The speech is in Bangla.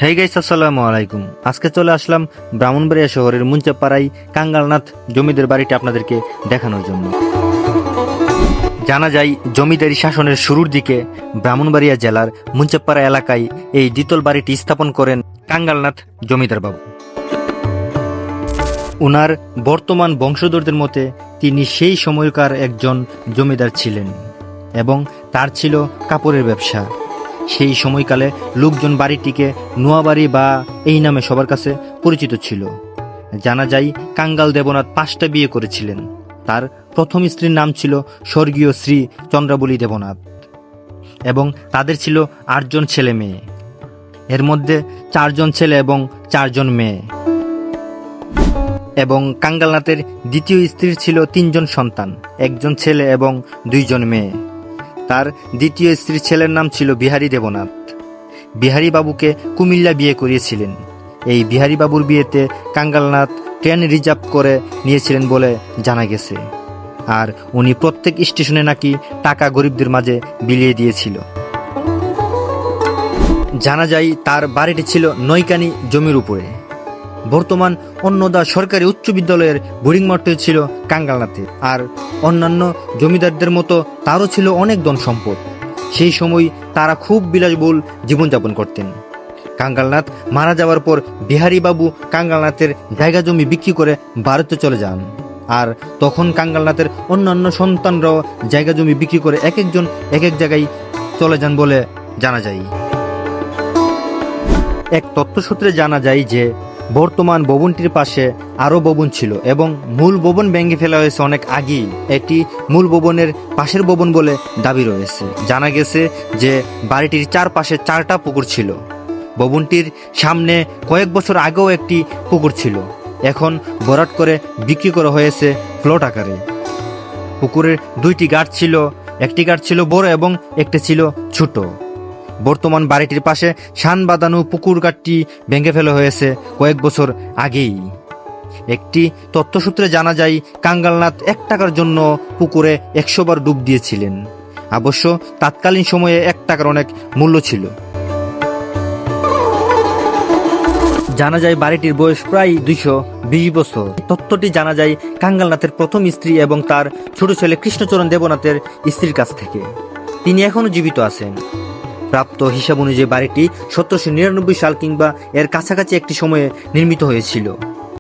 হেই গাইস, আসসালামু আলাইকুম। আজকে চলে আসলাম ব্রাহ্মণবাড়িয়া শহরের মুঞ্চাপাড়ায় কাঙ্গালনাথ জমিদার বাড়িটি আপনাদেরকে দেখানোর জন্য। জানা যায় জমিদারি শাসনের শুরুর দিকে ব্রাহ্মণবাড়িয়া জেলার মুঞ্চাপাড়া এলাকায় এই দ্বিতল বাড়িটি স্থাপন করেন কাঙ্গালনাথ জমিদার বাবু। উনার বর্তমান বংশধরদের মতে তিনি সেই সময়কার একজন জমিদার ছিলেন এবং তার ছিল কাপড়ের ব্যবসা। সেই সময়কালে লোকজন বাড়িটিকে নোয়াবাড়ি বা এই নামে সবার কাছে পরিচিত ছিল। জানা যায় কাঙ্গাল দেবনাথ 5টা বিয়ে করেছিলেন। তার প্রথম স্ত্রীর নাম ছিল স্বর্গীয় শ্রী চন্দ্রাবলী দেবনাথ এবং তাদের ছিল 8 জন ছেলে মেয়ে। এর মধ্যে 4 জন ছেলে এবং 4 জন মেয়ে। এবং কাঙ্গালনাথের দ্বিতীয় স্ত্রীর ছিল 3 জন সন্তান, 1 জন ছেলে এবং 2 জন মেয়ে। তার দ্বিতীয় স্ত্রীর ছেলের নাম ছিল বিহারী দেবনাথ। বিহারী বাবুকে কুমিল্লা বিয়ে করিয়েছিলেন। এই বিহারী বাবুর বিয়েতে কাঙ্গালনাথ ট্রেন রিজার্ভ করে নিয়েছিলেন বলে জানা গেছে। আর উনি প্রত্যেক স্টেশনে নাকি টাকা গরিবদের মাঝে বিলিয়ে দিয়েছিল। জানা যায় তার বাড়িটি ছিল নৈকানি জমির উপরে। বর্তমান অন্নদা সরকারি উচ্চ বিদ্যালয়ের বোর্ডিং মাঠটি ছিল কাঙ্গালনাথে। আর অন্যান্য জমিদারদের মতো তারও ছিল অনেক ধন সম্পদ। সেই সময় তারা খুব বিলাসবহুল জীবনযাপন করতেন। কাঙ্গালনাথ মারা যাওয়ার পর বিহারী বাবু কাঙ্গালনাথের জায়গা জমি বিক্রি করে ভারতে চলে যান। আর তখন কাঙ্গালনাথের অন্যান্য সন্তানরাও জায়গা জমি বিক্রি করে এক একজন এক এক জায়গায় চলে যান বলে জানা যায়। এক তথ্যসূত্রে জানা যায় যে বর্তমান ভবনটির পাশে আরো ভবন ছিল এবং মূল ভবন ভেঙে ফেলা হয়েছে অনেক আগেই। এটি মূল ভবনের পাশের ভবন বলে দাবি রয়েছে। জানা গেছে যে বাড়িটির চারপাশে 4টা পুকুর ছিল। ভবনটির সামনে কয়েক বছর আগেও একটি পুকুর ছিল, এখন ভরাট করে বিক্রি করা হয়েছে প্লট আকারে। পুকুরের 2টি ঘাট ছিল, একটি ঘাট ছিল বড় এবং একটি ছিল ছোট। বর্তমান বাড়িটির পাশে শান বাঁধানো পুকুর ঘাটটি ভেঙে ফেলা হয়েছে কয়েক বছর আগেই। একটি তথ্যসূত্রে জানা যায় কাঙ্গালনাথ 1 টাকার জন্য পুকুরে 100 বার ডুব দিয়েছিলেন। অবশ্য তৎকালীন সময়ে 1 টাকার অনেক মূল্য ছিল। জানা যায় বাড়িটির বয়স প্রায় 220 বছর। তথ্যটি জানা যায় কাঙ্গালনাথের প্রথম স্ত্রী এবং তার ছোট ছেলে কৃষ্ণচরণ দেবনাথের স্ত্রীর কাছ থেকে। তিনি এখনো জীবিত আছেন। প্রাপ্ত হিসাব অনুযায়ী বাড়িটি 1799 সাল কিংবা এর কাছাকাছি একটি সময়ে নির্মিত হয়েছিল।